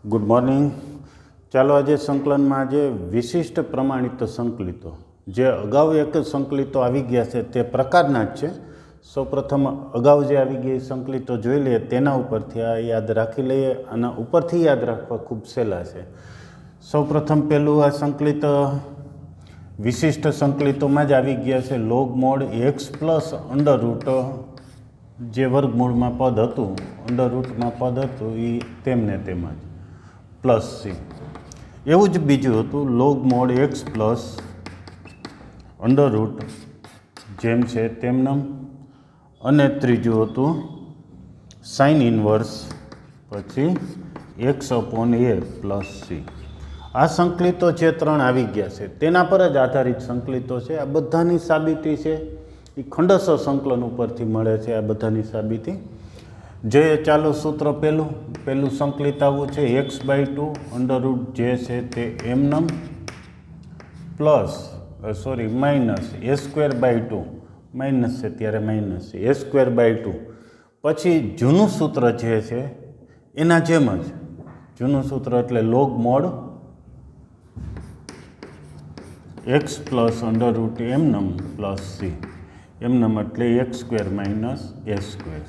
Good morning. ચાલો આજે સંકલનમાં આજે વિશિષ્ટ પ્રમાણિત સંકલિતો જે અગાઉ એક સંકલિતો આવી ગયા છે તે પ્રકારના જ છે. સૌપ્રથમ અગાઉ જે આવી ગયા સંકલિતો જોઈ લઈએ, તેના ઉપરથી આ યાદ રાખી લઈએ. આના ઉપરથી યાદ રાખવા ખૂબ સહેલા છે. સૌપ્રથમ પહેલું આ સંકલિત વિશિષ્ટ સંકલિતોમાં જ આવી ગયા છે log mod x plus under route, જે વર્ગમૂળમાં પદ હતું, અંડર રૂટમાં પદ હતું, એ તેમને તેમ જ પ્લસ સી. એવું જ બીજું હતું log mod x plus under route, જેમ છે તેમનમ. અને ત્રીજું હતું સાઇન ઇનવર્સ પછી એક્સ અપોન એ પ્લસ સી. આ સંકલિતો જે ત્રણ આવી ગયા છે તેના પર જ આધારિત સંકલિતો છે. આ બધાની સાબિતી છે એ ખંડસ્થ સંકલન ઉપરથી મળે છે. આ બધાની સાબિતી જોઈએ. ચાલો સૂત્ર પહેલું સંકલિત આવું છે x/2 અંડર રૂટ જે છે તે એમનમ પ્લસ માઇનસ a²/2, માઇનસ છે ત્યારે માઇનસ છે, a²/2. પછી જૂનું સૂત્ર જે છે એના જેમ જ જૂનું સૂત્ર એટલે log mod x plus under root એમનમ પ્લસ સી. એમનમ એટલે x² માઇનસ a².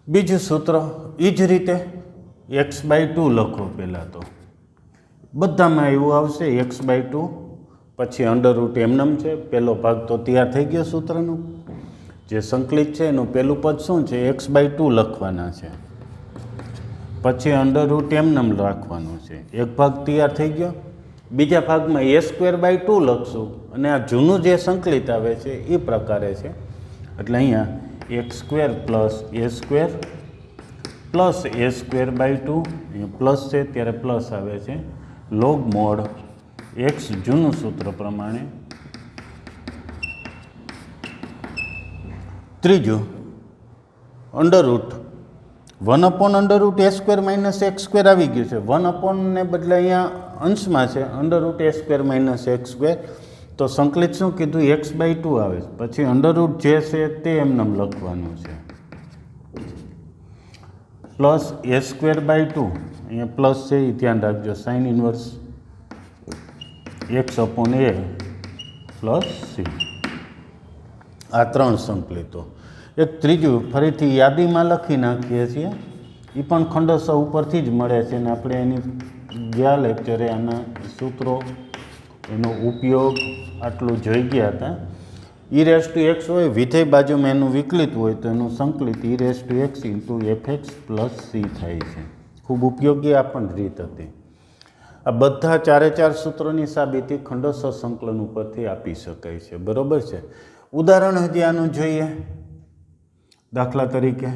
બીજું સૂત્ર એ જ રીતે x/2 લખો. પહેલાં તો બધામાં એવું આવશે x/2, પછી અંડર રૂટ એમનમ છે. પહેલો ભાગ તો તૈયાર થઈ ગયો સૂત્રનું. જે સંકલિત છે એનું પહેલું પદ શું છે, x/2 લખવાના છે. પછી અંડર રૂટ એમનમ રાખવાનું છે. એક ભાગ તૈયાર થઈ ગયો. બીજા ભાગમાં a²/2 લખશું અને આ જૂનું જે સંકલિત આવે છે એ પ્રકારે છે. એટલે અહીંયા x² plus a² plus a²/2, અહીંયા પ્લસ છે ત્યારે પ્લસ આવે છે. લોગ મોડ એક્સ જૂનું સૂત્ર પ્રમાણે. ત્રીજું under route 1 under route a² minus x² આવી ગયું છે. 1 ને બદલે અહીંયા અંશમાં છે under route a² minus x². તો સંકલિત શું કીધું, x/2 આવે. પછી અંડર રૂટ જે છે તે એમનેમ લખવાનું છે પ્લસ a²/2, અહીંયા પ્લસ છે એ ધ્યાન રાખજો. સાઇન ઇનવર્સ એક્સ અપોન એ પ્લસ સી. આ ત્રણ સંકલિતો. એક ત્રીજું ફરીથી યાદીમાં લખી નાખીએ છીએ, એ પણ ખંડસ્થ ઉપરથી જ મળે છે. અને આપણે એની ગયા લેક્ચરે આના સૂત્રો, એનો ઉપયોગ આટલું જોઈ ગયા હતા. e⁻x હોય, વિધેય બાજુમાં એનું વિકલિત હોય તો એનું સંકલિત e⁻x into fx plus C થાય છે. ખૂબ ઉપયોગી આ પણ રીત હતી. આ બધા ચારે ચાર સૂત્રોની સાબિતી ખંડસ્થ સંકલન ઉપરથી આપી શકાય છે. બરોબર છે. ઉદાહરણ હજી આનું જોઈએ. દાખલા તરીકે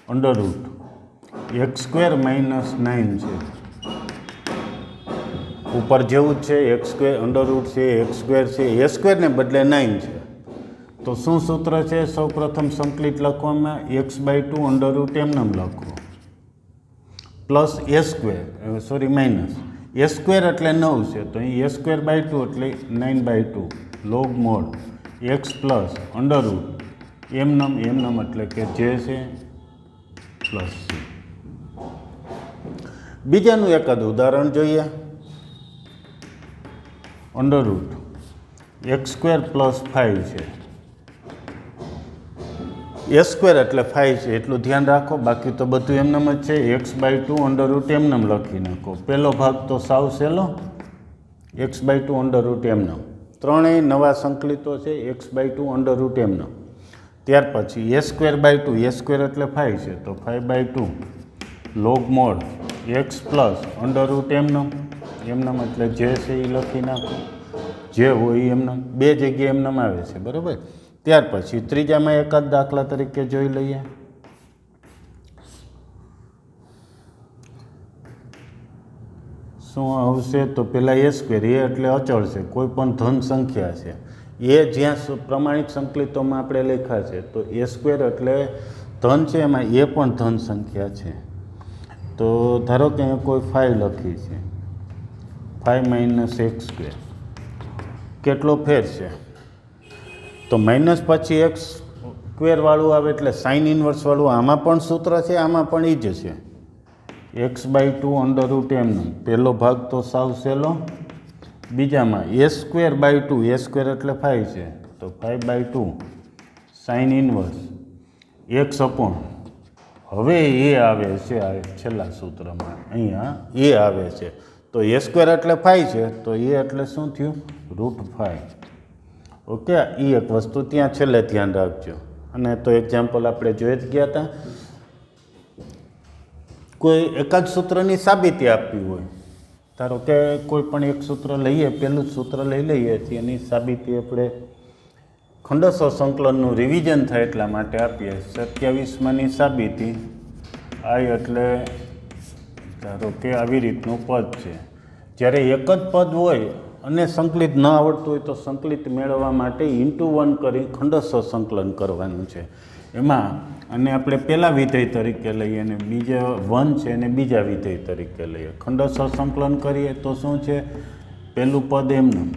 અંડર રૂટ x² માઇનસ 9 છે. ઉપર જેવું જ છે, x² અંડર રૂટ છે, x² છે, a² ને બદલે 9 છે. તો શું સૂત્ર છે, સૌ પ્રથમ સંકલિત લખવામાં x/2 અંડર રૂટ એમનેમ લખો પ્લસ a² માઇનસ a² એટલે 9 છે, તો અહીં a²/2 એટલે 9/2 log mod x plus under route એમનેમ એટલે કે જે છે પ્લસ સી. બીજાનું એકાદ ઉદાહરણ જોઈએ. અંડર રૂટ x² પ્લસ 5 છે. a² એટલે 5 છે એટલું ધ્યાન રાખો. બાકી તો બધું એમનેમ જ છે. x/2 અંડર રૂટ એમનેમ લખી નાખો. પહેલો ભાગ તો સાવ સહેલો, x/2 અંડર રૂટ એમનેમ. ત્રણેય નવા સંકલિતો છે x/2 અંડર રૂટ એમનેમ. ત્યાર પછી a²/2, a² એટલે 5 છે તો 5/2 log mod x plus under route એમનેમ એટલે જે છે એ લખી નાખો. જે હોય એમનેમ, બે જગ્યાએ એમનેમ આવે છે. બરાબર. ત્યાર પછી ત્રીજામાં એકાદ દાખલા તરીકે જોઈ લઈએ. શું આવશે, તો પહેલાં a² એટલે અચળ છે, કોઈ પણ ધન સંખ્યા છે. એ જ્યાં પ્રમાણિત સંકલિતોમાં આપણે લખ્યા છે તો a² એટલે ધન છે, એમાં એ પણ ધન સંખ્યા છે. તો ધારો કે અહીંયા કોઈ 5 લખી છે, 5 માઇનસ x². કેટલો ફેર છે, તો માઇનસ પછી એક્સ સ્ક્વેરવાળું આવે એટલે સાઇન ઇન્વર્સવાળું આમાં પણ સૂત્ર છે, આમાં પણ એ જ છે. x/2 અંડર રૂટ એમનું પહેલો ભાગ તો સાવ સહેલો. બીજામાં a²/2, a² એટલે 5 છે તો 5/2 સાઇન ઇન્વર્સ x/. હવે એ આવે છે આ છેલ્લા સૂત્રમાં, અહીંયા એ આવે છે તો a² એટલે 5 છે તો એ એટલે શું થયું? √5. ઓકે, એ એક વસ્તુ ત્યાં છેલ્લે ધ્યાન રાખજો. અને તો એક્ઝામ્પલ આપણે જોઈ જ ગયા હતા. કોઈ એકાદ સૂત્રની સાબિતી આપવી હોય, ધારો કે કોઈ પણ એક સૂત્ર લઈએ, પહેલું જ સૂત્ર લઈ લઈએ છીએ, એની સાબિતી આપણે ખંડસ્વ સંકલનનું રિવિઝન થાય એટલા માટે આપીએ. 27માની સાબિતી I એટલે ધારો કે આવી રીતનું પદ છે. જ્યારે એક જ પદ હોય અને સંકલિત ન આવડતું હોય તો સંકલિત મેળવવા માટે ×1 કરી ખંડસ્વ સંકલન કરવાનું છે. એમાં અને આપણે પહેલા વિધેય તરીકે લઈએ અને બીજા 1 છે અને બીજા વિધેય તરીકે લઈએ. ખંડસ્વ સંકલન કરીએ તો શું છે? પહેલું પદ એમનું,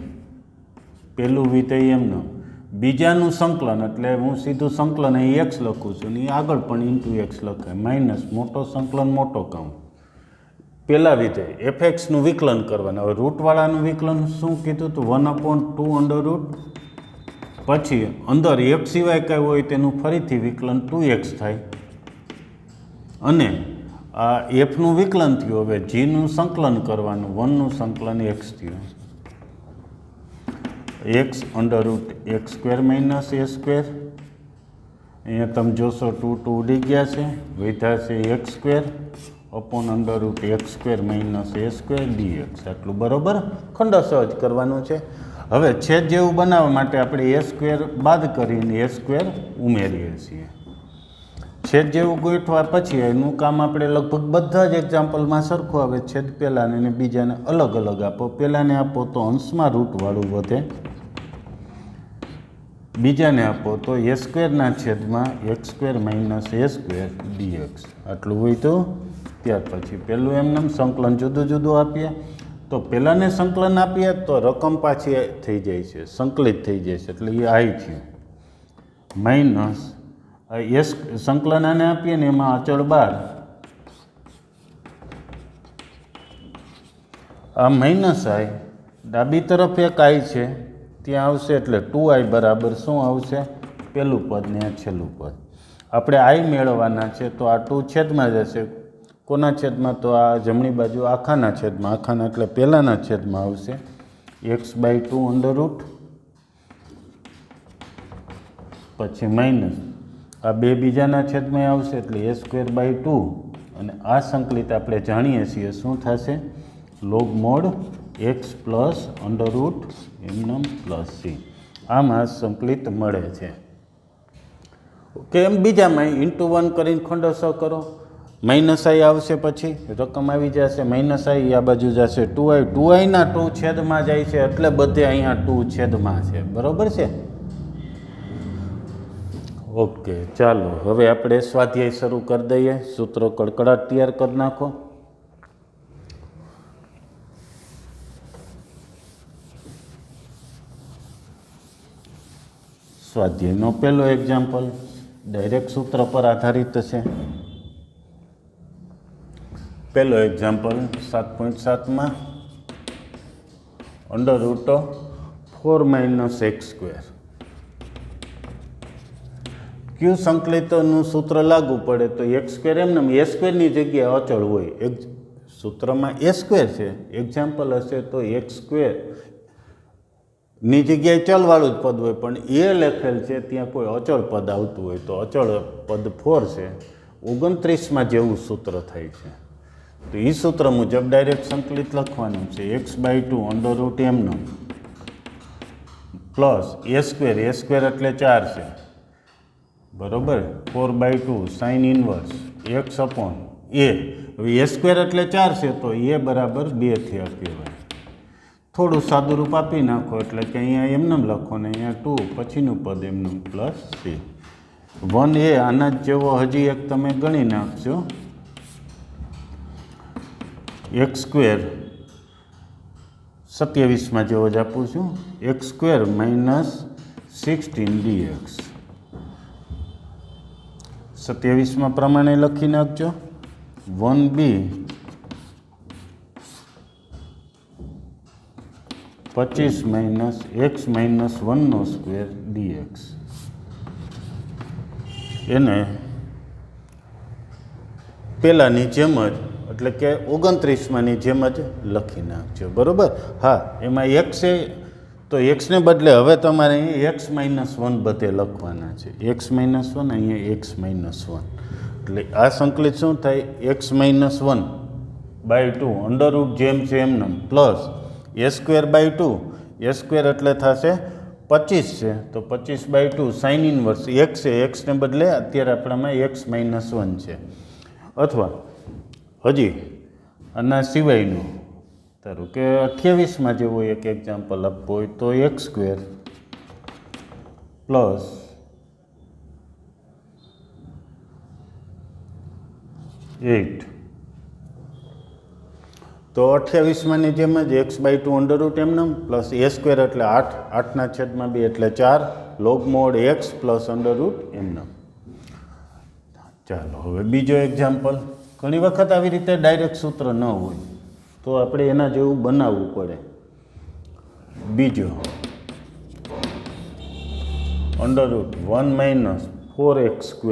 પહેલું વિધેય એમનું, બીજાનું સંકલન એટલે હું સીધું સંકલન અહીં x લખું છું ને આગળ પણ × x લખાય, માઇનસ મોટો સંકલન મોટો કાઉન્ટ. પહેલા વિધેય fxનું વિકલન કરવાનું. હવે રૂટવાળાનું વિકલન શું કીધું હતું? 1/2 √, પછી અંદર એક સિવાય કાંઈ હોય તેનું ફરીથી વિકલન 2x થાય અને આ એફનું વિકલન થયું. હવે જીનું સંકલન કરવાનું, 1નું સંકલન x થયું, x/√x² - a². અહીંયા તમે જોશો 2 ઉડી ગયા છે, વધ્યા છે x² / √x² - a² dx. આટલું બરાબર ખંડસ્વ જ કરવાનું છે. હવે છેદ જેવું બનાવવા માટે આપણે a² બાદ કરીને a² ઉમેરીએ છીએ. છેદ જેવું ગોઠવા પછી એનું કામ આપણે લગભગ બધા જ એક્ઝામ્પલમાં સરખું આવે. છેદ પહેલાંને અને બીજાને અલગ અલગ આપો. પહેલાંને આપો તો અંશમાં રૂટવાળું વધે, બીજાને આપો તો a² છેદમાં x² - a² dx. આટલું હોય તો ત્યાર પછી પહેલું એમનેમ સંકલન જુદું જુદું આપીએ તો પહેલાંને સંકલન આપીએ તો રકમ પાછી થઈ જાય છે, સંકલિત થઈ જાય છે એટલે એ I થયું. માઇનસ સંકલન આને આપીએ ને એમાં અચળ 12, આ માઇનસ I, ડાબી તરફ એક I છે ત્યાં આવશે એટલે 2I બરાબર શું આવશે? પહેલું પદ ને આ છેલ્લું પદ. આપણે I મેળવવાના છે તો આ 2 છેદમાં જશે. કોના છેદમાં? તો આ જમણી બાજુ આખાના છેદમાં, આખાના એટલે પહેલાંના છેદમાં આવશે x/2 અંડર રૂટ, પછી માઇનસ આ બે બીજાના છેદમાં આવશે એટલે a²/2 અને આ સંકલિત આપણે જાણીએ છીએ શું થશે? log mod x plus under root એમનમ પ્લસ c. આમાં સંકલિત મળે છે. ઓકે, એમ બીજામાં ×1 કરીને ખંડસ્વ કરો. માઇનસ I આવશે, પછી રકમ આવી જશે માઇનસ I, આ બાજુ જશે 2I, 2I ના 2 છેદમાં જાય છે એટલે બધે અહીંયા 2 છેદમાં છે. બરાબર છે? ઓકે, ચાલો હવે આપણે સ્વાધ્યાય શરૂ કરી દઈએ. સૂત્રો કડકડાટ તૈયાર કરી નાખો. સ્વાધ્યાયનો પહેલો એક્ઝામ્પલ ડાયરેક્ટ સૂત્ર પર આધારિત છે. પહેલો એક્ઝામ્પલ 7.7માં √4 - x². ક્યુ સંકલિતનું સૂત્ર લાગુ પડે તો x² એમને a²ની જગ્યાએ અચળ હોય. એક સૂત્રમાં a² છે, એક્ઝામ્પલ હશે તો x² ની જગ્યાએ ચલવાળું જ પદ હોય પણ એ લખેલ છે ત્યાં કોઈ અચળ પદ આવતું હોય તો અચળ પદ 4 છે. 29માં જેવું સૂત્ર થાય છે તો એ સૂત્ર મુજબ ડાયરેક્ટ સંકલિત લખવાનું છે. x/2 અંડર રૂટ એમનો પ્લસ a² એટલે 4 છે બરાબર, 4/2 સાઇન ઇન્વર્સ x/a. હવે a² એટલે 4 છે તો a બરાબર 2 થયા કહેવાય. થોડું સાદું રૂપ આપી નાખો એટલે કે અહીંયા એમનેમ લખો ને અહીંયા 2 પછીનું પદ એમનેમ પ્લસ c. 1a આના જ જેવો હજી એક તમે ગણી નાખજો, x² 27માં જેવો જ આપું છું, x² - 16 dx. 27 પ્રમાણે લખી નાખજો 1b -25 dx એને પહેલાંની જેમ જ એટલે કે 29ની જેમ જ લખી નાખજો બરાબર. હા, એમાં એક્સ છે તો એક્સને બદલે હવે તમારે અહીં x-1 બધે લખવાના છે. x-1 અહીંયા x-1 એટલે આ સંકલિત શું થાય x-1/2 અંડરરૂટ જેમ છે એમને પ્લસ a²/2 a² એટલે થશે 25 છે તો 25/2 સાઇન ઇનવર્સ x છે એક્સને બદલે અત્યારે આપણામાં x-1 છે. અથવા હજી આના સિવાયનું ધારો કે 28માં જેવો એક એક્ઝામ્પલ આપવો હોય તો x² પ્લસ એટ તો 28માની જેમ જ x/2 અંડરરૂટ એમને પ્લસ a² એટલે 8 8/2 એટલે 4 log mod x plus under root એમને. ચાલો હવે બીજો એક્ઝામ્પલ. ઘણી વખત આવી રીતે ડાયરેક્ટ સૂત્ર ન હોય તો આપણે એના જેવું બનાવવું પડે. બીજો અંડરરૂટ 1 - 4x²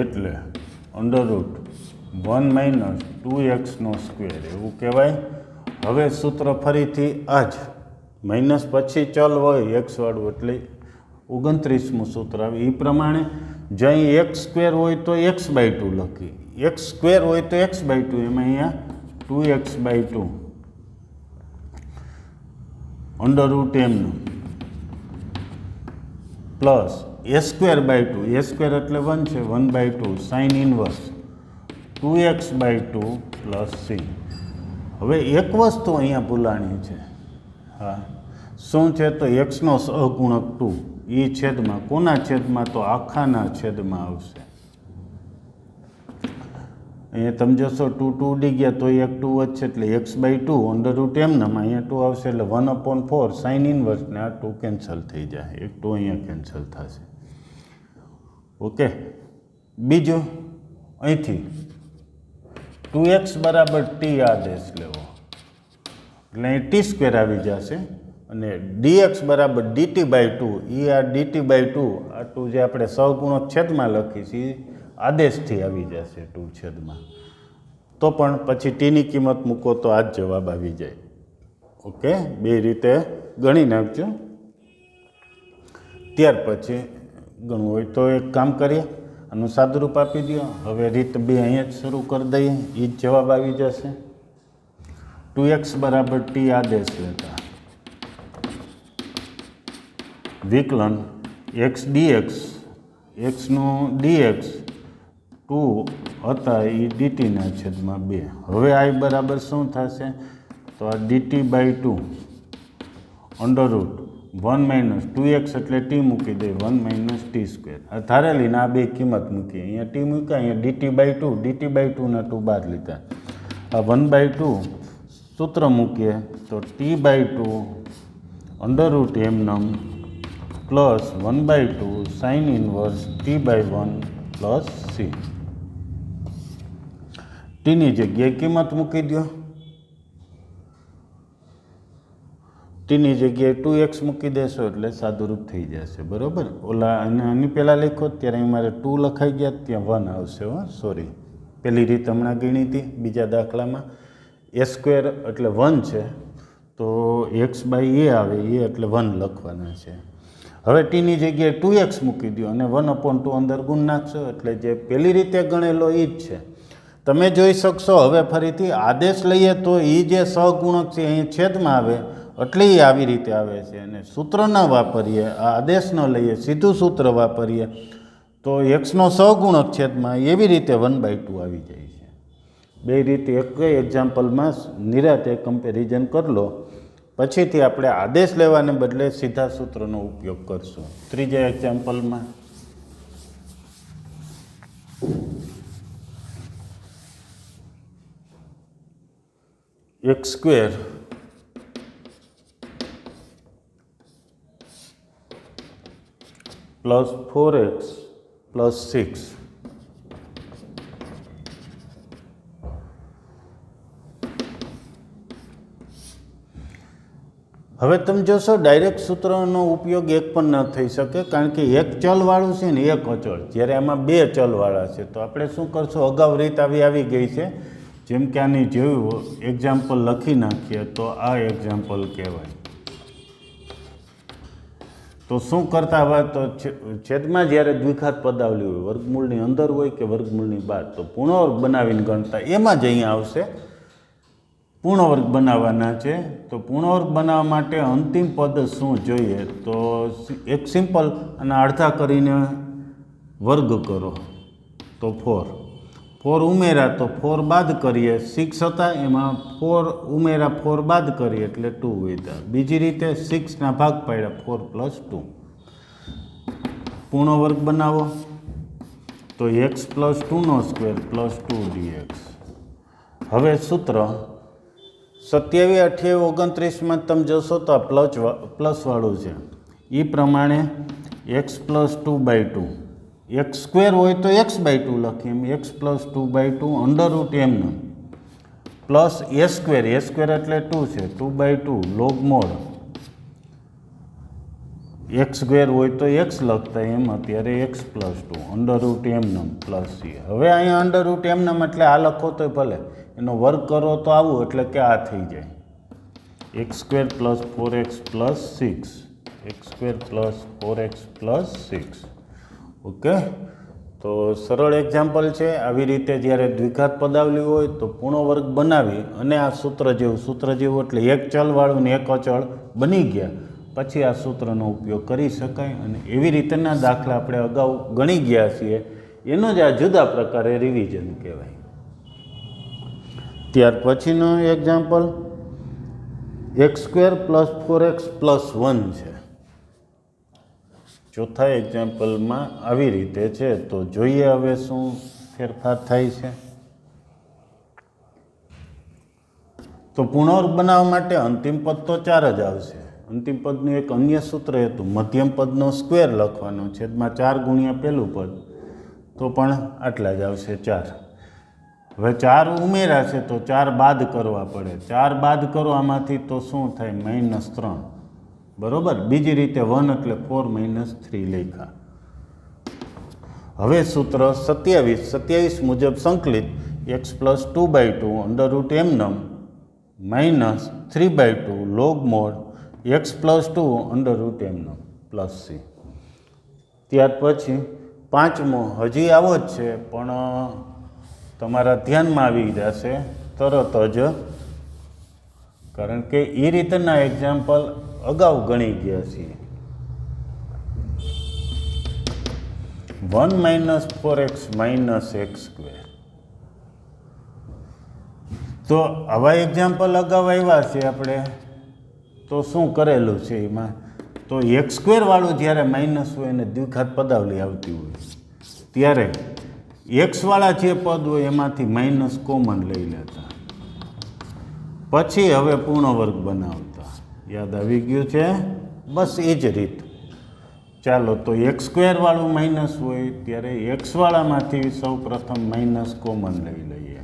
એટલે અંડરરૂટ 1 - 2x² એવું કહેવાય. હવે સૂત્ર ફરીથી આ જ માઇનસ પછી ચલ હોય x વાળું એટલે 29મું સૂત્ર આવે એ પ્રમાણે જ્યાં x² હોય તો x/2 લખી, x² હોય તો x/2 એમાં અહીંયા 2x/2 અંડરરૂટ એમનું પ્લસ a²/2 a² એટલે 1 છે 1/2 sine inverse 2x/2 plus c. હવે એક વસ્તુ અહીંયા ભૂલાણી છે. હા, શું છે તો xનો સહગુણક 2 એ છેદમાં કોના છેદમાં તો આખાના છેદમાં આવશે. અહીંયા તમે જોશો 2 2 ઉડી ગયા તો એક 2 વધશે એટલે x/2 અંડરરૂટ એમનામ અહીંયા 2 આવશે એટલે 1/4 સાઇન ઇનવર્સ ને આ 2 કેન્સલ થઈ જાય, એક 2 અહીંયા કેન્સલ થશે. ઓકે. બીજું અહીંથી 2x = t આદેશ લેવો એટલે અહીં t² આવી જશે અને dx = dt/2 એ આ dt/2 આ 2 જે આપણે સહગુણક છેદમાં લખીએ આદેશથી આવી જશે 2 છેદમાં. તો પણ પછી ટીની કિંમત મૂકો તો આ જ જવાબ આવી જાય. ઓકે, બે રીતે ગણી નાખજો. ત્યાર પછી ગણવું હોય તો એક કામ કરીએ, આનું સાદુરૂપ આપી દો. હવે રીત 2 અહીંયા જ શરૂ કરી દઈએ, એ જ જવાબ આવી જશે. 2x = t આદેશ લેતા વિકલન x dx xનું dx 2 હતા એ dtના છેદમાં 2. હવે I બરાબર શું થશે તો આ dt/2 અંડરરૂટ 1 - 2x એટલે t મૂકી દે 1 - t². આ ધારેલીને આ બે કિંમત મૂકી, અહીંયા t મૂક્યા, અહીંયા dt/2 ના 2 બહાર લીધા. આ 1/2 સૂત્ર મૂકીએ તો t/2 અંડરરૂટ એમનમ plus 1/2 sine inverse t/1 plus c. ટીની જગ્યાએ કિંમત મૂકી દો. ટીની જગ્યાએ 2x મૂકી દેશો એટલે સાદુરૂપ થઈ જશે. બરાબર. ઓલા આની પહેલાં લખો ત્યારે મારે 2 લખાઈ ગયા, ત્યાં 1 આવશે. સોરી, પહેલી રીત હમણાં ગણી હતી બીજા દાખલામાં. a² એટલે 1 છે તો x/a આવે એ એટલે 1 લખવાના છે. હવે ટીની જગ્યાએ 2x મૂકી દો અને 1/2 અંદર ગુણ નાખશો એટલે જે પહેલી રીતે ગણેલો એ જ છે. તમે જોઈ શકશો હવે ફરીથી આદેશ લઈએ તો એ જે સહગુણક છે અહીં છેદમાં આવે એટલે એ આવી રીતે આવે છે. અને સૂત્ર ન વાપરીએ, આ આદેશ ન લઈએ, સીધું સૂત્ર વાપરીએ તો xનો સહગુણક છેદમાં એવી રીતે 1/2 આવી જાય છે. બે રીતે એક એક્ઝામ્પલમાં નિરાતે કમ્પેરિઝન કરી લો, પછીથી આપણે આદેશ લેવાને બદલે સીધા સૂત્રનો ઉપયોગ કરશું. ત્રીજા એક્ઝામ્પલમાં x² પ્લસ 4x પ્લસ 6. હવે તમે જોશો ડાયરેક્ટ સૂત્રનો ઉપયોગ એક પણ ન થઈ શકે, કારણ કે એક ચલવાળું છે ને એક અચળ, જ્યારે આમાં બે ચલવાળા છે. તો આપણે શું કરશું, અગાઉ રીત આવી ગઈ છે. જેમ કે આની જેવું એક્ઝામ્પલ લખી નાખીએ તો આ એક્ઝામ્પલ કહેવાય. તો શું કરતા હોય, તો છેદમાં જ્યારે દ્વિઘાત પદાવલી હોય, વર્ગમૂળની અંદર હોય કે વર્ગમૂળની બહાર, તો પૂર્ણવર્ગ બનાવીને ગણતા. એમાં જ અહીંયા આવશે પૂર્ણવર્ગ બનાવવાના છે. તો પૂર્ણવર્ગ બનાવવા માટે અંતિમ પદ શું જોઈએ, તો એક સિમ્પલ અને અડધા કરીને વર્ગ કરો તો 4. 4 ઉમેરા તો 4 બાદ કરીએ, 6 હતા એમાં 4 ઉમેરા, 4 બાદ કરીએ એટલે 2 વધ્યા. બીજી રીતે 6ના ભાગ પાડ્યા, 4 + 2. પૂર્ણવર્ગ બનાવો તો x + 2² + 2dx. હવે સૂત્ર 27, 28, 29માં તમે જોશો તો આ પ્લસવાળું છે. એ પ્રમાણે x + 2/2, x² હોય તો x/2 લખીએ, એમ x + 2/2 √ એમનું પ્લસ a², a² એટલે 2 છે, 2/2 log mod, x² હોય તો x લખતા, એમ અત્યારે x + 2 √ એમનું પ્લસ c. હવે અહીંયા √ એમનું એટલે આ લખો તો ભલે, એનો વર્ગ કરો તો આવું, એટલે કે આ થઈ જાય x² + 4x + 6, x² + 4x + 6. Okay, તો સરળ એક્ઝામ્પલ છે. આવી રીતે જ્યારે દ્વિઘાત પદાવલી હોય તો પૂર્ણ વર્ગ બનાવી અને આ સૂત્ર જેવું એટલે એક ચલવાળું ને એક અચળ બની ગયા પછી આ સૂત્રનો ઉપયોગ કરી શકાય. અને એવી રીતના દાખલા આપણે અગાઉ ગણી ગયા છીએ, એનો જ આ જુદા પ્રકારે રિવિઝન કહેવાય. ત્યાર પછીનો એક્ઝામ્પલ x² + 4x + 1 છે. ચોથા એક્ઝામ્પલમાં આવી રીતે છે. તો જોઈએ હવે શું ફેરફાર થાય છે. તો પૂર્ણવર્ગ બનાવવા માટે અંતિમ પદ તો 4 જ આવશે. અંતિમ પદનું એક અન્ય સૂત્ર હતું, મધ્યમ પદનો સ્ક્વેર લખવાનો, છેદમાં 4 ગુણ્યા પહેલું પદ, તો પણ આટલા જ આવશે 4. હવે 4 ઉમેરા છે તો 4 બાદ કરવા પડે. 4 બાદ કરો આમાંથી તો શું થાય, -3. બરોબર. બીજી રીતે 1 એટલે 4 - 3 લખ્યા. હવે સૂત્ર 27 મુજબ સંકલિત x + 2/2 √ એમનમ -3/2 log mod x + 2 √ એમનમ પ્લસ c. ત્યાર પછી પાંચમો હજી આવો જ છે, પણ તમારા ધ્યાનમાં આવી જશે તરત જ, કારણ કે એ રીતના એક્ઝામ્પલ અગાઉ ગણી ગયા છીએ. 1 - 4x - x². તો આવા એક્ઝામ્પલ અગાઉ આવ્યા છે આપણે, તો શું કરેલું છે એમાં, તો x² વાળું જ્યારે માઇનસ હોય અને દ્વિઘાત પદાવલી આવતી હોય ત્યારે x વાળા જે પદ હોય એમાંથી માઇનસ કોમન લઈ લેતા, પછી હવે પૂર્ણ વર્ગ બનાવતા. યાદ આવી ગયું છે? બસ એ જ રીત. ચાલો, તો x² વાળું માઇનસ હોય ત્યારે x વાળામાંથી સૌ પ્રથમ માઇનસ કોમન લઈ લઈએ,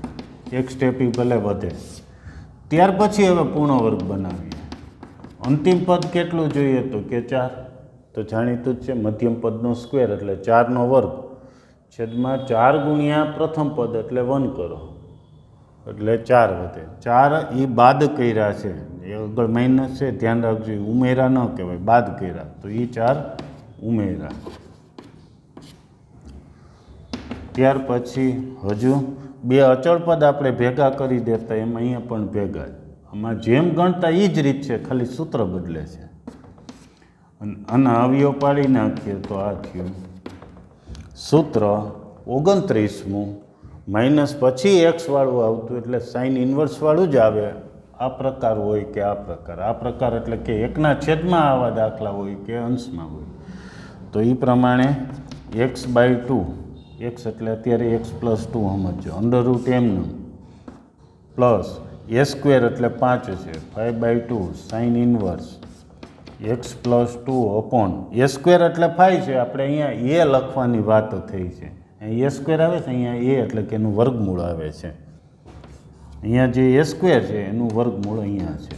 એક સ્ટેપ ભલે વધે. ત્યાર પછી હવે પૂર્ણ વર્ગ બનાવીએ. અંતિમ પદ કેટલું જોઈએ, તો કે 4. તો જાણીતું જ છે, મધ્યમ પદનો સ્ક્વેર એટલે 4નો વર્ગ, છેદમાં 4 ગુણ્યા પ્રથમ પદ એટલે 1 કરો એટલે 4 વધે. 4 એ બાદ કર્યા છે, એ આગળ માઇનસ છે, ધ્યાન રાખજો, ઉમેરા ન કહેવાય, બાદ કર્યા, તો એ 4 ઉમેરા. ત્યાર પછી હજુ 2 અચળ પદ આપણે ભેગા કરી દેતા, એમ અહીંયા પણ ભેગા. આમાં જેમ ગણતા એ જ રીત છે, ખાલી સૂત્ર બદલે છે. અને અવયવ પાડી નાખીએ તો આ થયું સૂત્ર 29મું, માઇનસ પછી x વાળું આવતું એટલે સાઇન ઇન્વર્સ વાળું જ આવે. આ પ્રકાર હોય કે આ પ્રકાર, આ પ્રકાર એટલે કે એકના છેદમાં આવા દાખલા હોય કે અંશમાં હોય. તો એ પ્રમાણે x/2, x એટલે અત્યારે x + 2 સમજો, √ એમનું પ્લસ a² એટલે 5 છે, 5/2 sine inverse x plus 2 upon a square એટલે 5 છે. આપણે અહીંયા એ લખવાની વાત થઈ છે. એ સ્ક્વેર આવે છે, અહીંયા એ એટલે કે એનું વર્ગમૂળ આવે છે. અહીંયા જે એ સ્ક્વેર છે એનું વર્ગમૂળ અહીંયા છે.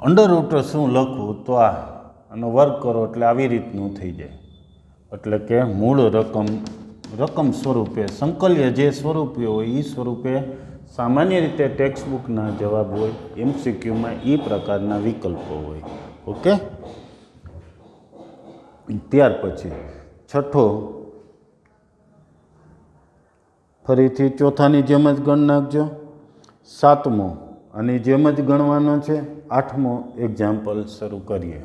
અંડર રૂટ શું લખવું તો આનો વર્ગ કરો એટલે આવી રીતનું થઈ જાય. એટલે કે મૂળ રકમ સ્વરૂપે સંકલ્ય જે સ્વરૂપે હોય એ સ્વરૂપે સામાન્ય રીતે ટેક્સ્ટ બુકના જવાબ હોય, MCQમાં એ પ્રકારના વિકલ્પો હોય. ઓકે. ત્યાર પછી છઠ્ઠો, ફરીથી ચોથાની જેમ જ ગણ નાખજો. સાતમો આની જેમ જ ગણવાનો છે. આઠમો એક્ઝામ્પલ શરૂ કરીએ.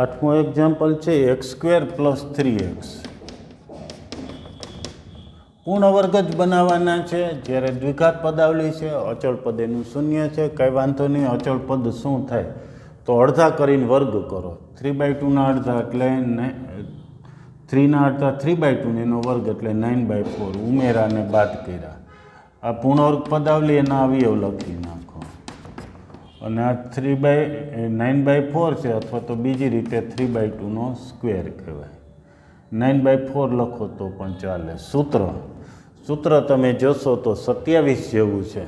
આઠમો એક્ઝામ્પલ છે એક્સ સ્ક્વેર પ્લસ 3x. પૂર્ણ વર્ગ જ બનાવવાના છે. જ્યારે દ્વિઘાત પદાવલી છે, અચળ પદ એનું શૂન્ય છે, કાંઈ વાંધો નહીં. અચળ પદ શું થાય તો અડધા કરીને વર્ગ કરો. 3/2ના અડધા એટલે 3ના અડધા 3/2 એનો વર્ગ એટલે 9/4. ઉમેરાને બાદ કર્યા. આ પૂર્ણવર્ગ પદાવલી એના અવયવ લખી નાખો. અને આ 9/4 છે, અથવા તો બીજી રીતે 3/2નો સ્ક્વેર કહેવાય. 9/4 લખો તો પણ ચાલે. સૂત્ર તમે જોશો તો 27 જેવું છે.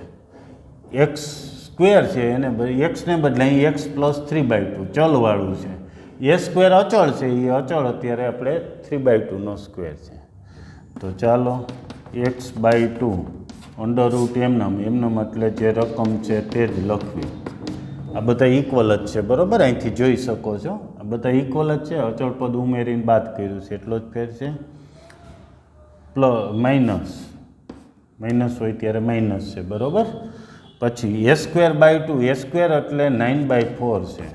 એક્સ સ્ક્વેર છે એને એક્સને બદલે અહીં એક્સ પ્લસ 3/2 ચલવાળું છે. એ સ્ક્વેર અચળ છે, એ અચળ અત્યારે આપણે 3/2નો સ્ક્વેર છે. તો ચાલો x/2 અંડર રૂટ એમનમ એટલે જે રકમ છે તે જ લખવી. આ બધા ઇક્વલ જ છે, બરાબર. અહીંથી જોઈ શકો છો આ બધા ઇક્વલ જ છે. અચળ પદ ઉમેરીને બાદ કર્યું છે એટલો જ ફેર છે. માઇનસ હોય ત્યારે માઇનસ છે, બરાબર. પછી a²/2 a² એટલે 9/4 છે,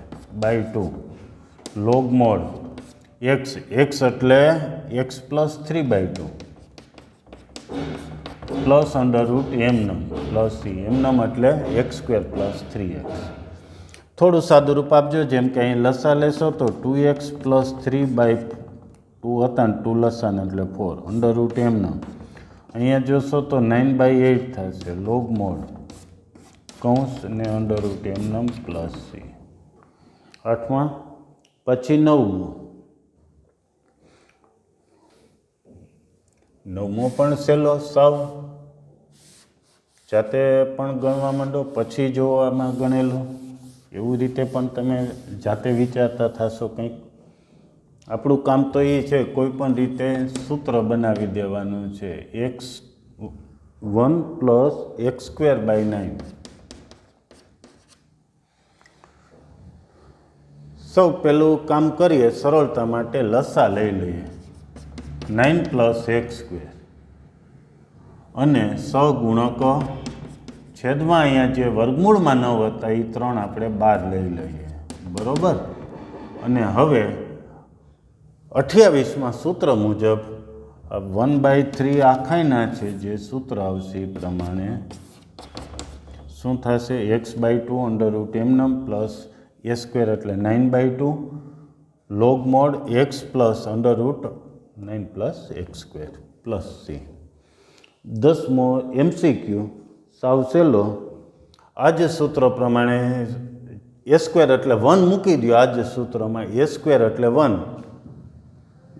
/2 લોગ મોડ x એટલે x plus 3/2 plus under root એમનમ પ્લસ એમનમ એટલે x² પ્લસ 3x. થોડું સાદું રૂપ આપજો. જેમ કે અહીં લસા લેશો તો 2x પ્લસ 3/2 હતા ને 2 લસા એટલે 4 અંડર રૂટ એમનમ. અહીંયા જોશો તો 9/8 થશે લોગ મોડ કૌંસ ને અંડર રૂટ એમનમ પ્લસ c. આઠમા પછી નવમો પણ સહેલો સાવ. જાતે પણ ગણવા માંડો પછી જો આમાં ગણેલું એવું રીતે પણ તમે જાતે વિચારતા થશો કંઈક. આપણું કામ તો એ છે કોઈ પણ રીતે સૂત્ર બનાવી દેવાનું છે. x1 plus x²/9. સૌ પેલું કામ કરીએ સરળતા માટે લસા લઈ લઈએ. 9 પ્લસ x² અને સહગુણક છેદમાં અહીંયા જે વર્ગમૂળમાં 9 હતા એ 3 આપણે બહાર લઈ લઈએ, બરાબર. અને હવે 28માં સૂત્ર મુજબ 1/3 આખાઈના છે જે સૂત્ર આવશે એ પ્રમાણે શું થશે x/2 અંડર રૂટ એમનમ પ્લસ a² એટલે 9/2 log mod x plus under route 9 plus x² plus c. 10મો MCQ સાવ સહેલો. આ જ સૂત્ર પ્રમાણે a² એટલે 1 મૂકી દો. આ જ સૂત્રમાં a² એટલે 1,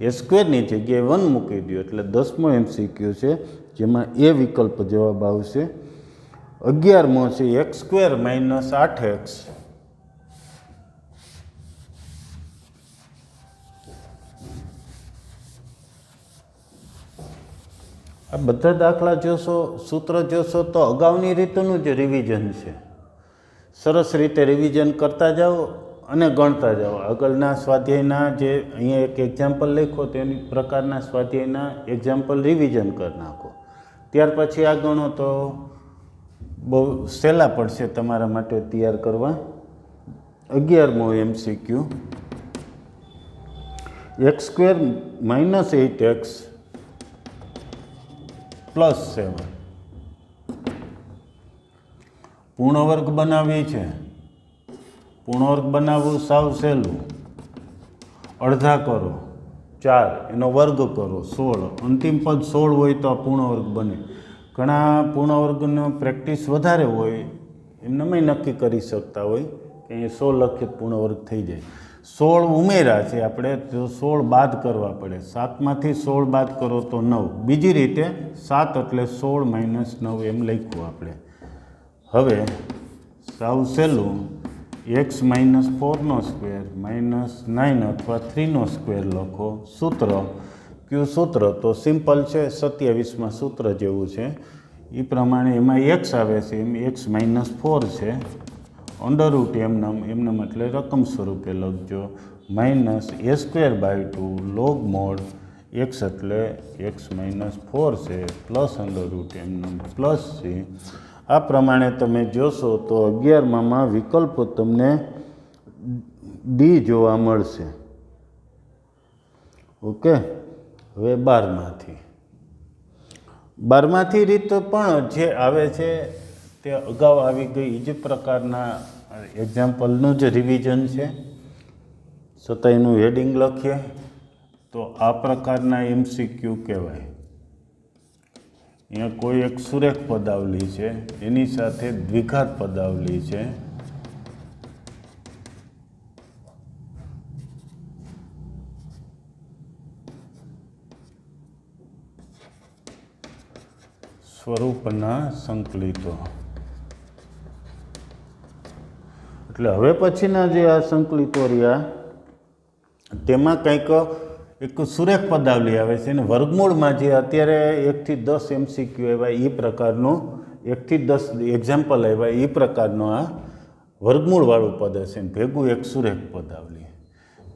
a²ની જગ્યાએ 1 મૂકી દો એટલે 10મો MCQ છે જેમાં એ વિકલ્પ જવાબ આવશે. 11મો છે x² - 8x. આ બધા દાખલા જોશો, સૂત્ર જોશો તો અગાઉની રીતનું જ રિવિઝન છે. સરસ રીતે રિવિઝન કરતા જાઓ અને ગણતા જાઓ. આગળના સ્વાધ્યાયના જે અહીંયા એક એક્ઝામ્પલ લખો તેની પ્રકારના સ્વાધ્યાયના એક્ઝામ્પલ રિવિઝન કરી નાખો. ત્યાર પછી આ ગણો તો બહુ સહેલા પડશે તમારા માટે તૈયાર કરવા. 11મો MCQ x² - 8x પ્લસ 7. પૂર્ણવર્ગ બનાવી છે. પૂર્ણવર્ગ બનાવવું સાવ સહેલું. અડધા કરો 4 એનો વર્ગ કરો 16, અંતિમ પદ 16 હોય તો આ પૂર્ણવર્ગ બને. ઘણા પૂર્ણવર્ગનો પ્રેક્ટિસ વધારે હોય એમને નક્કી કરી શકતા હોય કે અહીંયા 16 લખીએ પૂર્ણવર્ગ થઈ જાય. 16 ઉમેરા છે આપણે તો 16 બાદ કરવા પડે. 7માંથી 16 બાદ કરો તો 9. બીજી રીતે 7 એટલે 16 - 9 એમ લખ્યું આપણે. હવે સાવ સહેલું x - 4 સ્ક્વેર -9 અથવા 3 સ્ક્વેર લખો. સૂત્ર કયું સૂત્ર? તો સિમ્પલ છે, 27માં સૂત્ર જેવું છે એ પ્રમાણે. એમાં x આવે છે એમ x - 4 છે. અંડરરૂટ એમનામ એટલે રકમ સ્વરૂપે લખજો. -a²/2 log mod x એટલે x - 4 છે પ્લસ અંડરરૂટ એમનામ પ્લસ છે. આ પ્રમાણે તમે જોશો તો 11માં વિકલ્પ તમને ડી જોવા મળશે. ઓકે. હવે 12માંથી રીત પણ જે આવે છે તે અગાઉ આવી ગઈ. એ જ પ્રકારના એક્ઝામ્પલનું જ રિવિઝન છે. છતાં એનું હેડિંગ લખીએ તો આ પ્રકારના MCQ કહેવાય. અહીંયા કોઈ એક સુરેખ પદાવલી છે, એની સાથે દ્વિઘાત પદાવલી છે. સ્વરૂપના સંકલિતો. એટલે હવે પછીના જે આ સંકલિતો રહ્યા તેમાં કંઈક એક સુરેખ પદાવલી આવે છે અને વર્ગમૂળમાં જે અત્યારે 1 થી 10 MCQ આવ્યા એ પ્રકારનો, 1 થી 10 એક્ઝામ્પલ આવ્યા એ પ્રકારનો આ વર્ગમૂળવાળું પદ હશે ભેગું એક સુરેખ પદાવલી.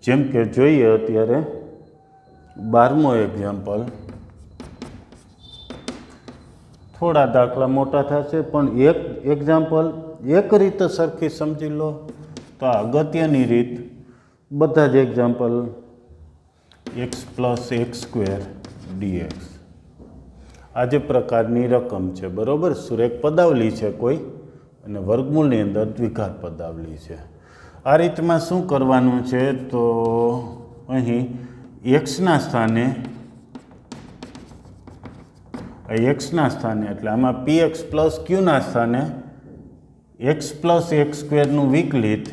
જેમ કે જોઈએ અત્યારે 12મો એક્ઝામ્પલ. થોડા દાખલા મોટા થશે પણ એક એક્ઝામ્પલ એક રીતે સરખી સમજી લો તો આ અગત્યની રીત. બધા જ એક્ઝામ્પલ x + x² dx. આ જે પ્રકારની રકમ છે, બરાબર, સુરેખ પદાવલી છે કોઈ, અને વર્ગમૂળની અંદર દ્વિઘાત પદાવલી છે. આ રીતમાં શું કરવાનું છે તો અહીં એક્સના સ્થાને એટલે આમાં px + qના સ્થાને x + x² વિકલિત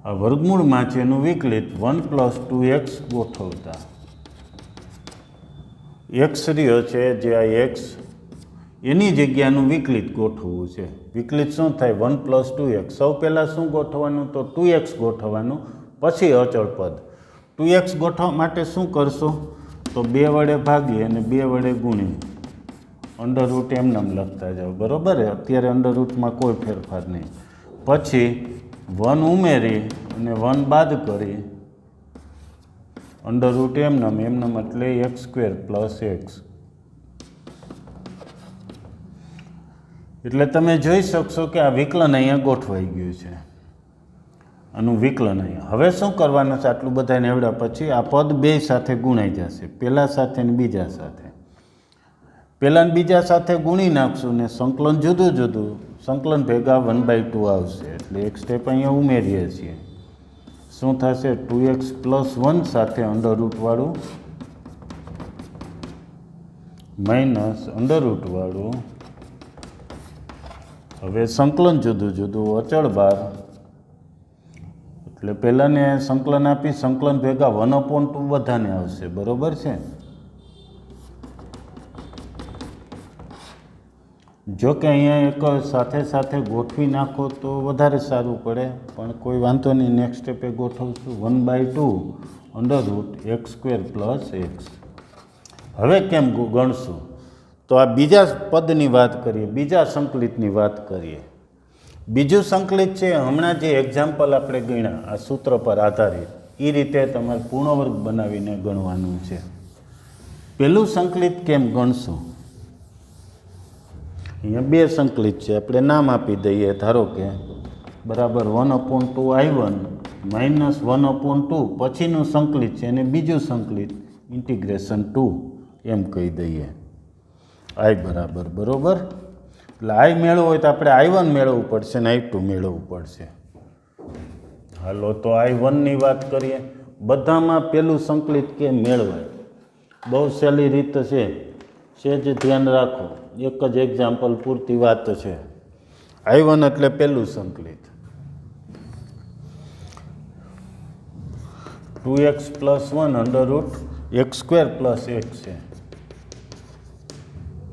આ વર્ગમૂળમાં છે એનું વિકલિત 1 + 2x ગોઠવતા. x રહ્યો છે જે આ x એની જગ્યાનું વિકલિત ગોઠવવું છે. વિકલિત શું થાય? 1 + 2x. સૌ પહેલાં શું ગોઠવવાનું? તો 2x ગોઠવવાનું, પછી અચળ પદ. 2x ગોઠવવા માટે શું કરશો? તો 2 વડે ભાગી અને 2 વડે ગુણી અંડરરૂટ એમનામ લખતા જાઓ, બરાબર. અત્યારે અંડરરૂટમાં કોઈ ફેરફાર નહીં. પછી 1 ઉમેરી અને 1 બાદ કરી અંડરરૂટ એમનામ એટલે x² + x. એટલે તમે જોઈ શકશો કે આ વિકલન અહીંયા ગોઠવાઈ ગયું છે. આનું વિકલન અહીંયા. હવે શું કરવાનું છે? આટલું બધાને એવડ્યા પછી આ પદ બે સાથે ગુણાઈ જશે, પહેલા સાથે અને બીજા સાથે. પહેલા ને બીજા સાથે ગુણી નાખશું ને સંકલન જુદું જુદું, સંકલન ભેગા 1/2 આવશે. એટલે એક સ્ટેપ અહીંયા ઉમેરીએ છીએ. શું થશે? 2x + 1 સાથે અંડરરૂટવાળું માઇનસ અંડરરૂટવાળું. હવે સંકલન જુદું જુદું, અચળ બાર. એટલે પહેલાંને સંકલન આપી સંકલન ભેગા 1/2 બધાને આવશે, બરાબર છે. જો કે અહીંયા એક સાથે સાથે ગોઠવી નાખો તો વધારે સારું પડે, પણ કોઈ વાંધો નહીં, નેક્સ્ટ સ્ટેપે ગોઠવશું. 1/2 under root x² + x. હવે કેમ ગણશું? તો આ બીજા પદની વાત કરીએ, બીજા સંકલિતની વાત કરીએ. બીજું સંકલિત છે હમણાં જે એક્ઝામ્પલ આપણે ગણ્યા આ સૂત્ર પર આધારિત, એ રીતે તમારે પૂર્ણવર્ગ બનાવીને ગણવાનું છે. પહેલું સંકલિત કેમ ગણશું? અહીંયા બે સંકલિત છે, આપણે નામ આપી દઈએ. ધારો કે બરાબર 1/2I1 -1/2 પછીનું સંકલિત છે અને બીજું સંકલિત (2) એમ કહી દઈએ. I બરાબર, બરાબર. એટલે I મેળવવું હોય તો આપણે I1 મેળવવું પડશે ને I2 મેળવવું પડશે. હાલો તો I1ની વાત કરીએ. બધામાં પેલું સંકલિત કે મેળવાય. બહુ સહેલી રીત છે જ ધ્યાન રાખો. એક જ એક્ઝામ્પલ પૂરતી વાત છે. I1 એટલે પેલું સંકલિત 2x + 1 √x² + 1 છે.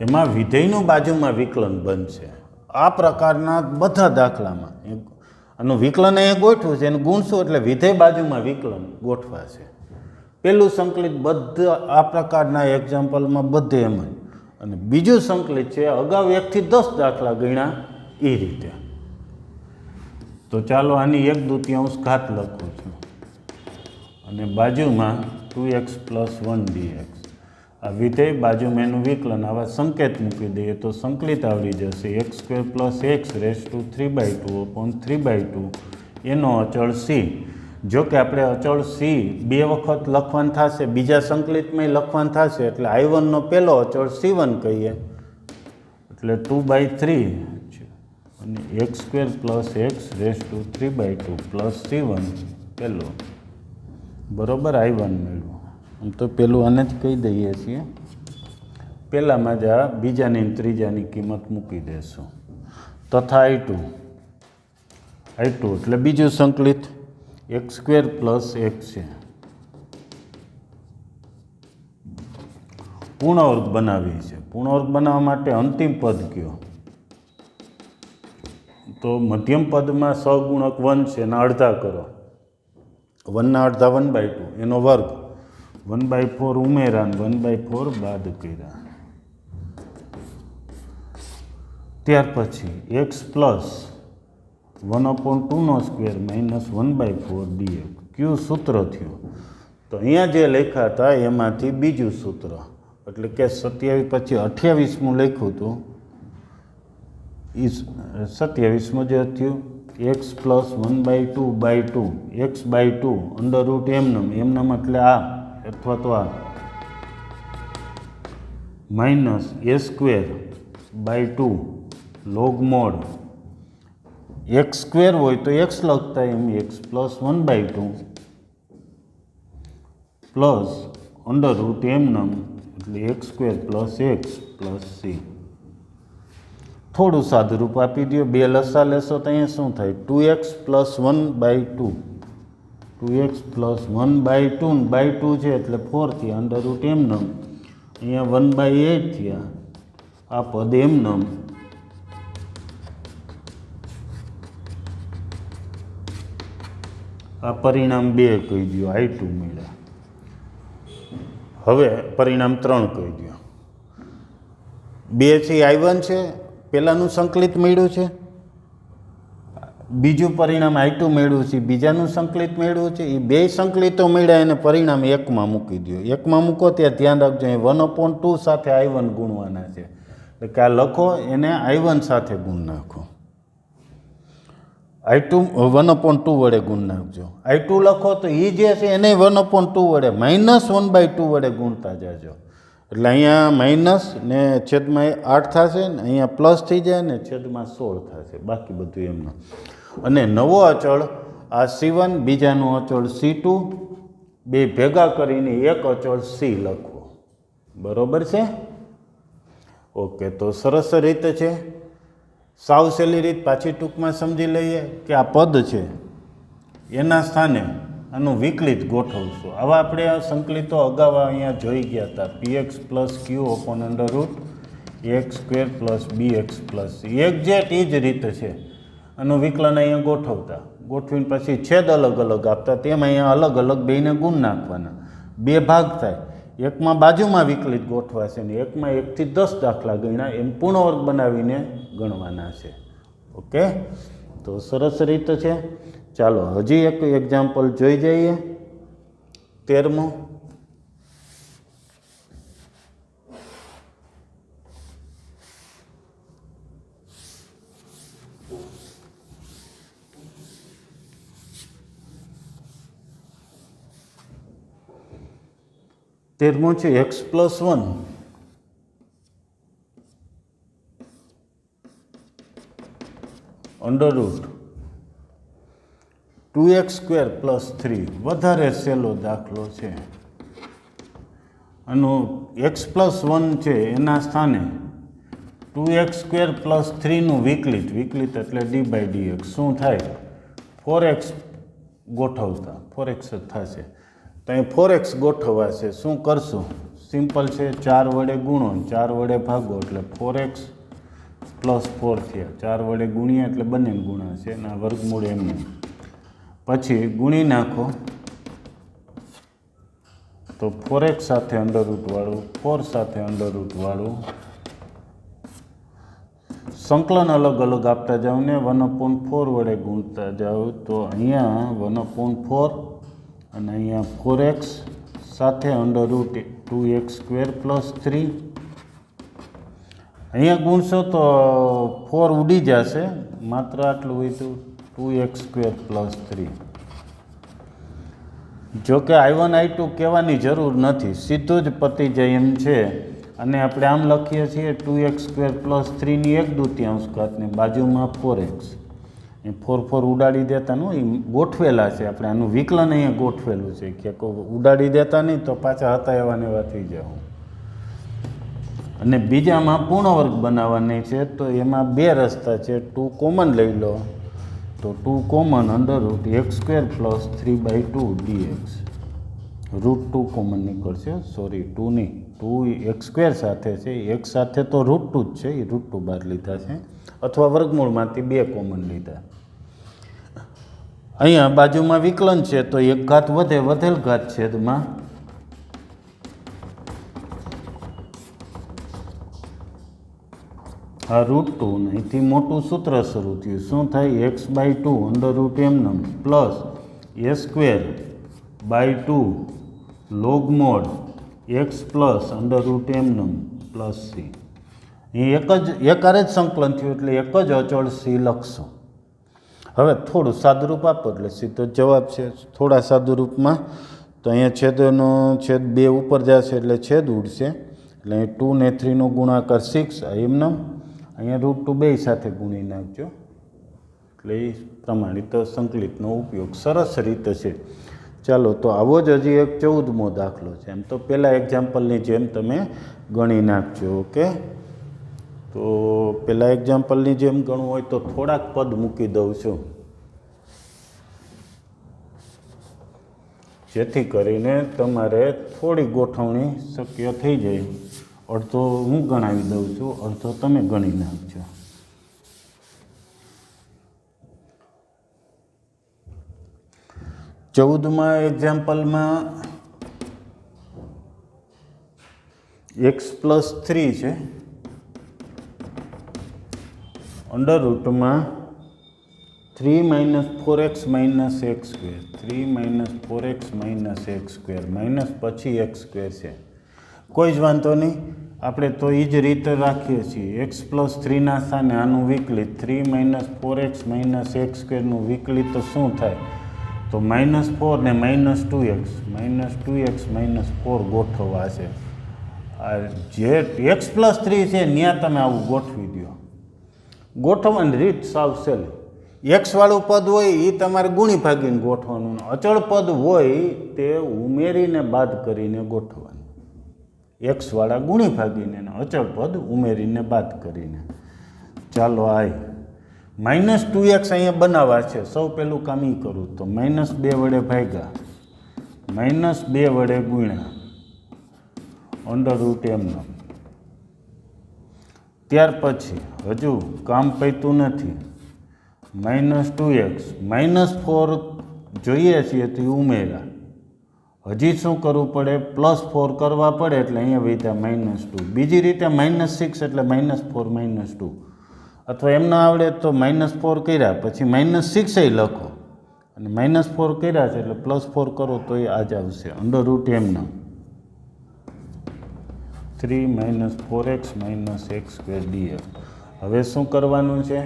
એમાં વિધેયનું બાજુમાં વિકલન બનશે. આ પ્રકારના બધા દાખલામાં આનું વિકલન અહીંયા ગોઠવું છે, એને ગુણશું એટલે વિધેય બાજુમાં વિકલન ગોઠવાશે. પેલું સંકલિત બધા આ પ્રકારના એક્ઝામ્પલમાં બધે એમ જ. અને બીજું સંકલિત છે અગાઉ 1 થી 10 દાખલા ગણ્યા એ રીતે. તો ચાલો આની 1/2 ઘાત લખું છું અને બાજુમાં 2x + 1 dx. આ વિધેય બાજુમાં એનું વિકલન આવા સંકેત મૂકી દઈએ તો સંકલિત આવડી જશે x² + x √3/2 એનો અચળ c. જો કે આપણે અચળ c 2 વખત લખવાનું થશે, બીજા સંકલિતમાં લખવાનું થશે, એટલે I1નો પહેલો અચળ c1 કહીએ એટલે 2/3 અને x² + x √3/2 + c1 પહેલો બરાબર I1 મેળવો. આમ તો પેલું આને જ કહી દઈએ છીએ. પહેલામાં જ આ બીજાની ત્રીજાની કિંમત મૂકી દેશું. તથા I2 એટલે બીજું સંકલિત x² + x છે. પૂર્ણવર્ગ બનાવી છે. પૂર્ણવર્ગ બનાવવા માટે અંતિમ પદ કયો? તો મધ્યમ પદમાં સહગુણક 1 છે એના અડધા કરો. 1ના અડધા 1/2 એનો વર્ગ 1/4 ઉમેરા 1/4 બાદ કર્યા. ત્યાર પછી x + 1/2² - 1/4 dx. કયું સૂત્ર થયું? તો અહીંયા જે લખ્યા હતા એમાંથી બીજું સૂત્ર, એટલે કે 27 પછી 28મું લખ્યું હતું. 27મું જે થયું x + 1/2/2 x/2 એમનમ એટલે આ અથવા તો આ -a²/2 log mod x² હોય તો x લખતા એમ x + 1/2 + એમનમ એટલે x² + x + c. થોડું સાદુરૂપ આપી દો. 2 લસા લેશો તો અહીંયા શું થાય? 2x + 1/2 2x + 1/2 ને 2 છે એટલે 4 થયા એમનમ. અહીંયા 1/8 થયા. આ પદ એમનમ. આ પરિણામ 2 કહી દો. I2 મળ્યા. હવે પરિણામ 3 કહી દો. 2 થી I1 છે, પહેલાંનું સંકલિત મળ્યું છે. બીજું પરિણામ I2 મેળવ્યું છે, બીજાનું સંકલિત મેળવ્યું છે. એ બે સંકલિતો મળ્યા એને પરિણામ 1માં મૂકી દો. 1માં મૂકો ત્યાં ધ્યાન રાખજો, 1/2 સાથે I1 ગુણવાના છે. એટલે કે આ લખો એને I1 સાથે ગુણ નાખો. I2 1/2 વડે ગુણ નાખજો. I2 લખો તો એ જે છે એને 1/2 વડે -1/2 વડે ગુણતા જાજો. એટલે અહીંયા માઇનસ ને છેદમાં 8 થશે ને અહીંયા પ્લસ થઈ જાય ને છેદમાં 16 થશે. બાકી બધું એમનું. અને નવો અચળ આ C1, બીજાનું અચળ C2, બે ભેગા કરીને એક અચળ C લખવો. બરોબર છે? ઓકે, તો સરસ રીત છે. સાવ સહેલી રીત પાછી ટૂંકમાં સમજી લઈએ કે આ પદ છે એના સ્થાને આનું વિકલિત ગોઠવશું. આવા આપણે આ સંકલિતો અગાઉ અહીંયા જોઈ ગયા હતા. px + q/√x² + bx + એક્ઝેક્ટ એ જ રીત છે. આનું વિકલન અહીંયા ગોઠવતા, ગોઠવીને પછી છેદ અલગ અલગ આપતા, તેમ અહીંયા અલગ અલગ બેને ગુણ નાખવાના. 2 ભાગ થાય. એકમાં બાજુમાં વિકલિત ગોઠવાશે ને એકમાં 1 થી 10 દાખલા ગણ્યા એમ પૂર્ણવર્ગ બનાવીને ગણવાના છે. ઓકે, તો સરસ રીત છે. ચાલો હજી એક એક્ઝામ્પલ જોઈ જઈએ. 13મું. છે x + 1 √ 2x² + 3 વધારે સહેલો દાખલો છે. આનું x+1 છે એના સ્થાને 2x² + 3નું વિકલિત એટલે d/dx શું થાય? 4x ગોઠવતા 4x જ થશે. તો અહીં 4x ગોઠવાશે. શું કરશું? સિમ્પલ છે, 4 વડે ગુણો, 4 વડે ભાગો એટલે 4x + 4 થયા. 4 વડે ગુણ્યા એટલે બંને ગુણાશે અને આ વર્ગમૂળ એમને. પછી ગુણી નાખો તો 4x સાથે અંડરરૂટવાળું, 4 સાથે અંડરરૂટવાળું. સંકલન અલગ અલગ આપતા જાઓ ને 1/4 વડે ગુણતા જાઓ તો અહીંયા 1/4 અને અહીંયા 4x સાથે √2x² + 3. અહીંયા ગુણશો તો 4 ઉડી જશે, માત્ર આટલું હોય તો 2x² + 3. જોકે I1 I2 કહેવાની જરૂર નથી, સીધું જ પતી જાય એમ છે. અને આપણે આમ લખીએ છીએ 2x² + 3ની 1/2 ને બાજુમાં 4x. એ 4 ઉડાડી દેતા ન, એ ગોઠવેલા છે. આપણે આનું વિકલન અહીંયા ગોઠવેલું છે કે ઉડાડી દેતા નહીં તો પાછા હતા એવા ને એવા થઈ જાવ. અને બીજામાં પૂર્ણ વર્ગ બનાવવાની છે તો એમાં બે રસ્તા છે. 2 કોમન લઈ લો તો 2 કોમન √x² + 3/2 dx. √2 કોમન નીકળશે, સોરી 2 નહીં, 2x² સાથે છે, x સાથે તો √2 જ છે, એ √2 બહાર લીધા છે, અથવા વર્ગમૂળમાંથી 2 કોમન લીધા. અહીંયા બાજુમાં વિકલન છે તો એક ઘાત વધે, વધેલ ઘાત છેદમાં આ √2. અહીંથી મોટું સૂત્ર શરૂ થયું. શું થાય? x/2 √m plus a²/2 log mod x plus √m plus c. અહીં એક જ સંકલન થયું એટલે એક જ અચળ c લખશો. હવે થોડું સાદુરૂપ આપો એટલે સીધો જવાબ છે. થોડા સાદુરૂપમાં તો અહીંયા છેદનો છેદ 2 ઉપર જશે એટલે છેદ ઉડશે. એટલે અહીં 2 ને 3નો ગુણાકાર 6, એમને અહીંયા √2 બે સાથે ગુણી નાખજો. એટલે એ પ્રમાણિત સંકલિતનો ઉપયોગ સરસ રીતે છે. ચાલો, તો આવો જ હજી એક 14મો દાખલો છે. એમ તો પહેલાં એક્ઝામ્પલની જેમ તમે ગણી નાખજો. ઓકે, તો પહેલાં એક્ઝામ્પલની જેમ ગણવું હોય તો થોડાક પદ મૂકી દઉં છું, જેથી કરીને તમારે થોડી ગોઠવણી શક્ય થઈ જાય. અડધો હું ગણાવી દઉં છું, અડધો તમે ગણી નાખજો. ચૌદમાં એક્ઝામ્પલમાં x+3 છે, અંડરરૂટમાં 3 - 4x - x², 3 - 4x - x², minus પછી x² છે. કોઈ જ વાંધો નહીં, આપણે તો એ જ રીતે રાખીએ છીએ. x+3ના સ્થાને આનું વિકલિત 3 - 4x - x²નું વિકલિત તો શું થાય? તો -4 ને -2x, -2x -4 ગોઠવવા છે. આ જે x+3 છે ત્યાં તમે આવું ગોઠવી દો. ગોઠવવાની રીત સાવ સહેલી. એક્સવાળું પદ હોય એ તમારે ગુણી ભાગીને ગોઠવાનું, અચળ પદ હોય તે ઉમેરીને બાદ કરીને ગોઠવવાનું. એક્સવાળા ગુણી ભાગીને, અચળ પદ ઉમેરીને બાદ કરીને. ચાલો, -2x અહીંયા બનાવવા છે. સૌ પહેલું કામ એ કરું તો -2 વડે ભાગ્યા, -2 વડે ગુણ્યા √m. ત્યાર પછી હજુ કામ પૈતું નથી. -2x, -4 જોઈએ છીએ તો ઉમેરા. હજી શું કરવું પડે? +4 કરવા પડે એટલે અહીંયા વધ્યા -2. બીજી રીતે -6 એટલે -4 -2. અથવા એમ ના આવડે તો -4 કર્યા પછી -6 લખો અને -4 કર્યા છે એટલે +4 કરો તો એ આ જ આવશે. √m 3 - 4x - x² dx. હવે શું કરવાનું છે?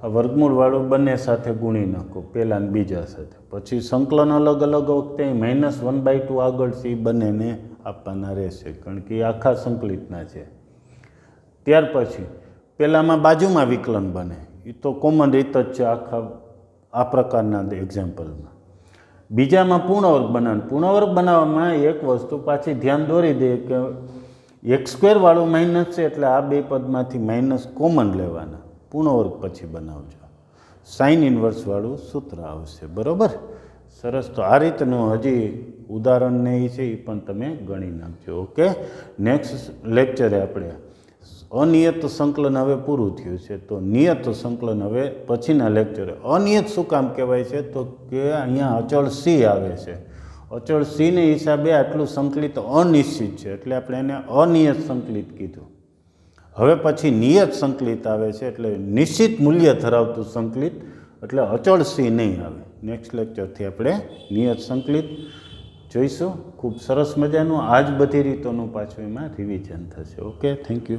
આ વર્ગમૂળવાળું બંને સાથે ગુણી નાખો, પહેલાં ને બીજા સાથે. પછી સંકલન અલગ અલગ વખતે -1/2 આગળ છે એ બંનેને આપવાના રહેશે, કારણ કે એ આખા સંકલિતના છે. ત્યાર પછી પહેલાંમાં બાજુમાં વિકલન બને, એ તો કોમન રીત જ છે આખા આ પ્રકારના એક્ઝામ્પલમાં. બીજામાં પૂર્ણવર્ગ બનાવવાનું. પૂર્ણવર્ગ બનાવવામાં એક વસ્તુ પાછી ધ્યાન દોરી દે કે x² વાળું માઇનસ છે એટલે આ બે પદમાંથી માઇનસ કોમન લેવાના. પૂર્ણવર્ગ પછી બનાવજો. સાઇન ઇન્વર્સ વાળું સૂત્ર આવશે. બરાબર? સરસ. તો આ રીતનું હજી ઉદાહરણ ને એ છે એ પણ તમે ગણી નાખજો. ઓકે. નેક્સ્ટ લેક્ચરે આપણે અનિયત સંકલન હવે પૂરું થયું છે, તો નિયત સંકલન હવે પછીના લેક્ચરે. અનિયત શું કામ કહેવાય છે? તો કે અહીંયા અચળ સી આવે છે. અચળ સીને હિસાબે આટલું સંકલિત અનિશ્ચિત છે એટલે આપણે એને અનિયત સંકલિત કીધું. હવે પછી નિયત સંકલિત આવે છે એટલે નિશ્ચિત મૂલ્ય ધરાવતું સંકલિત, એટલે અચળ સી નહીં આવે. નેક્સ્ટ લેક્ચરથી આપણે નિયત સંકલિત જોઈશું. ખૂબ સરસ મજાનું આ જ બધી રીતોનું પાછું એમાં રિવિઝન થશે. Okay, thank you.